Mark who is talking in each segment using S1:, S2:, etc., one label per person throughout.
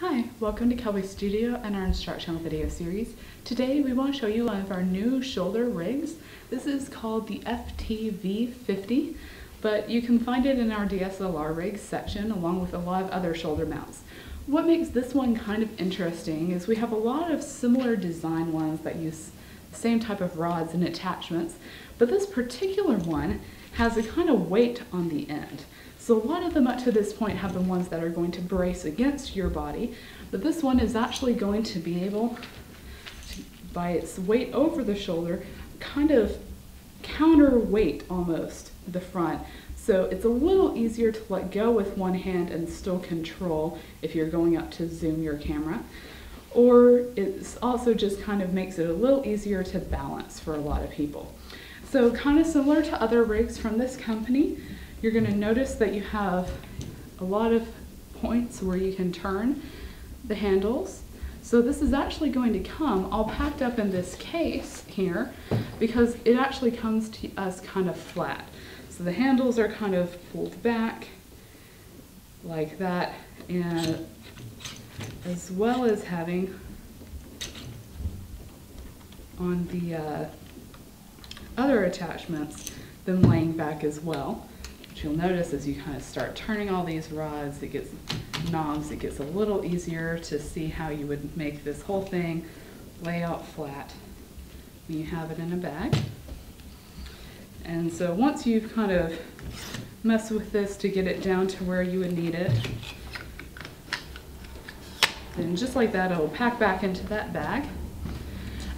S1: Hi, welcome to Cowboy Studio and our instructional video series. Today we want to show you one of our new shoulder rigs. This is called the FTV-50, but you can find it in our DSLR rigs section along with a lot of other shoulder mounts. What makes this one kind of interesting is we have a lot of similar design ones that use the same type of rods and attachments, but this particular one has a kind of weight on the end. So a lot of them up to this point have been ones that are going to brace against your body, but this one is actually going to be able to, by its weight over the shoulder, kind of counterweight almost the front. So it's a little easier to let go with one hand and still control if you're going up to zoom your camera. Or it's also just kind of makes it a little easier to balance for a lot of people. So kind of similar to other rigs from this company, you're going to notice that you have a lot of points where you can turn the handles. So this is actually going to come all packed up in this case here because it actually comes to us kind of flat. So the handles are kind of pulled back like that, and as well as having on the other attachments them laying back as well. You'll notice as you kind of start turning all these rods, it gets knobs, it gets a little easier to see how you would make this whole thing lay out flat when you have it in a bag. And so once you've kind of messed with this to get it down to where you would need it, then just like that, it'll pack back into that bag.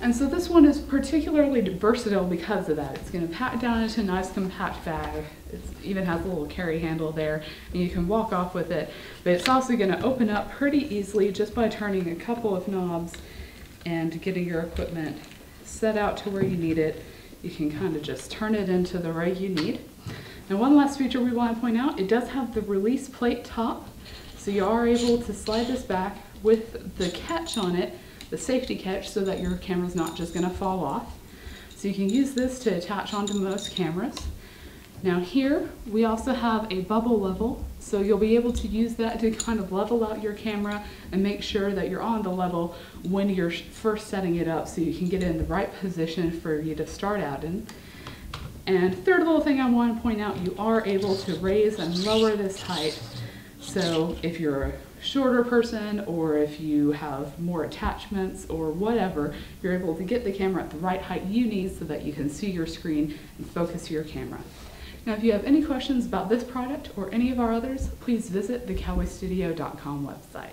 S1: And so this one is particularly versatile because of that. It's going to pack down into a nice compact bag. It even has a little carry handle there, and you can walk off with it. But it's also going to open up pretty easily just by turning a couple of knobs and getting your equipment set out to where you need it. You can kind of just turn it into the rig you need. And one last feature we want to point out, it does have the release plate top. So you are able to slide this back with the catch on it, the safety catch, so that your camera's not just going to fall off. So you can use this to attach onto most cameras. Now here we also have a bubble level, so you'll be able to use that to kind of level out your camera and make sure that you're on the level when you're first setting it up, so you can get it in the right position for you to start out in. And third little thing I want to point out, you are able to raise and lower this height. So if you're a shorter person, or if you have more attachments or whatever, you're able to get the camera at the right height you need so that you can see your screen and focus your camera. Now if you have any questions about this product or any of our others, please visit the CowboyStudio.com website.